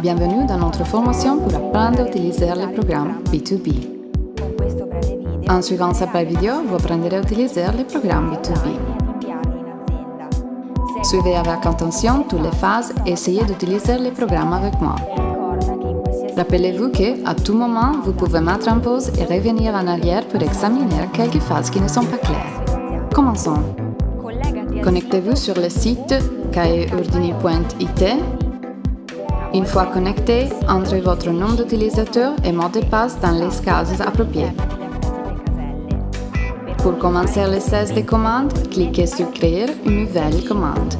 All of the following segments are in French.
Bienvenue dans notre formation pour apprendre à utiliser les programmes B2B. En suivant cette vidéo, vous apprendrez à utiliser les programmes B2B. Suivez avec attention toutes les phases et essayez d'utiliser les programmes avec moi. Rappelez-vous qu'à tout moment, vous pouvez mettre en pause et revenir en arrière pour examiner quelques phases qui ne sont pas claires. Commençons. Connectez-vous sur le site caeurdini.it. Une fois connecté, entrez votre nom d'utilisateur et mot de passe dans les cases appropriées. Pour commencer le 16 des commandes, cliquez sur Créer une nouvelle commande.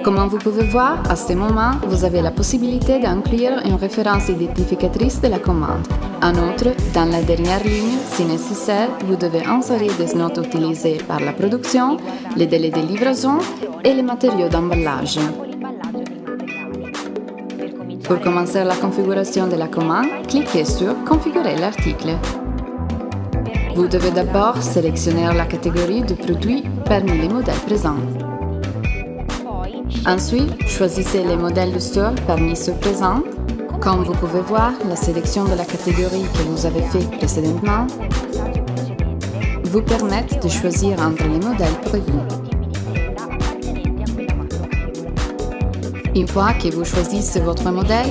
Comme vous pouvez voir, à ce moment, vous avez la possibilité d'inclure une référence identificatrice de la commande. En outre, dans la dernière ligne, si nécessaire, vous devez insérer des notes utilisées par la production, les délais de livraison et les matériaux d'emballage. Pour commencer la configuration de la commande, cliquez sur Configurer l'article. Vous devez d'abord sélectionner la catégorie de produits parmi les modèles présents. Ensuite, choisissez les modèles de store parmi ceux présents. Comme vous pouvez voir, la sélection de la catégorie que vous avez fait précédemment vous permet de choisir entre les modèles prévus. Une fois que vous choisissez votre modèle,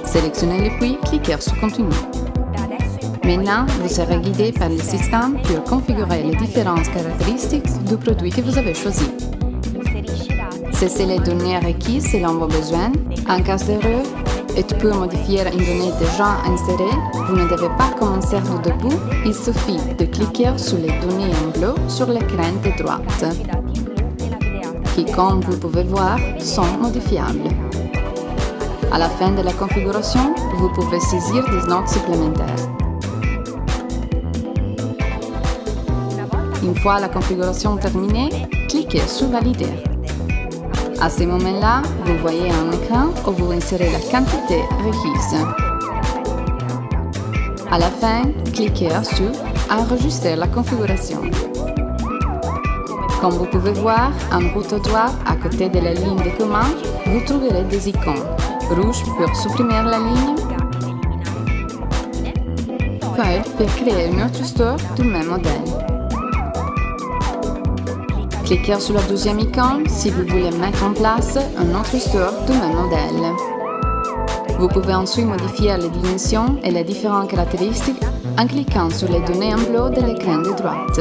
sélectionnez-le puis cliquez sur Continue. Maintenant, vous serez guidé par le système pour configurer les différentes caractéristiques du produit que vous avez choisi. Cessez les données requises selon vos besoins. En cas d'erreur, et pour modifier une donnée déjà insérée, vous ne devez pas commencer du début. Il suffit de cliquer sur les données en bleu sur l'écran de droite, qui, comme vous pouvez voir, sont modifiables. À la fin de la configuration, vous pouvez saisir des notes supplémentaires. Une fois la configuration terminée, cliquez sur Valider. À ce moment-là, vous voyez un écran où vous insérez la quantité requise. À la fin, cliquez sur Enregistrer la configuration. Comme vous pouvez voir, en haut à droite, à côté de la ligne de commande, vous trouverez des icônes. Rouge pour supprimer la ligne, vert pour créer un autre store du même modèle. Cliquez sur la deuxième icône si vous voulez mettre en place un autre store du même modèle. Vous pouvez ensuite modifier les dimensions et les différentes caractéristiques en cliquant sur les données en bleu de l'écran de droite.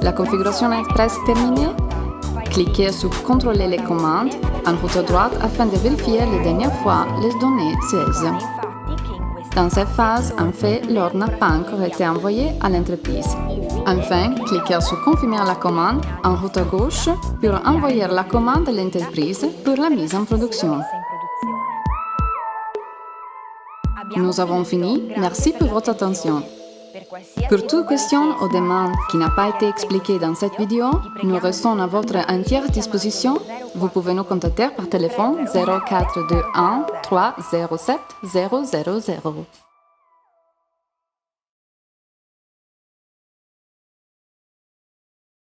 La configuration est presque terminée. Cliquez sur Contrôler les commandes en haut à droite afin de vérifier les dernières fois les données saises. Dans cette phase, en fait, l'ordre n'a pas encore été envoyé à l'entreprise. Enfin, cliquez sur Confirmer la commande en haut à gauche pour envoyer la commande à l'entreprise pour la mise en production. Nous avons fini. Merci pour votre attention. Pour toute question ou demande qui n'a pas été expliquée dans cette vidéo, nous restons à votre entière disposition. Vous pouvez nous contacter par téléphone 0421 307 000.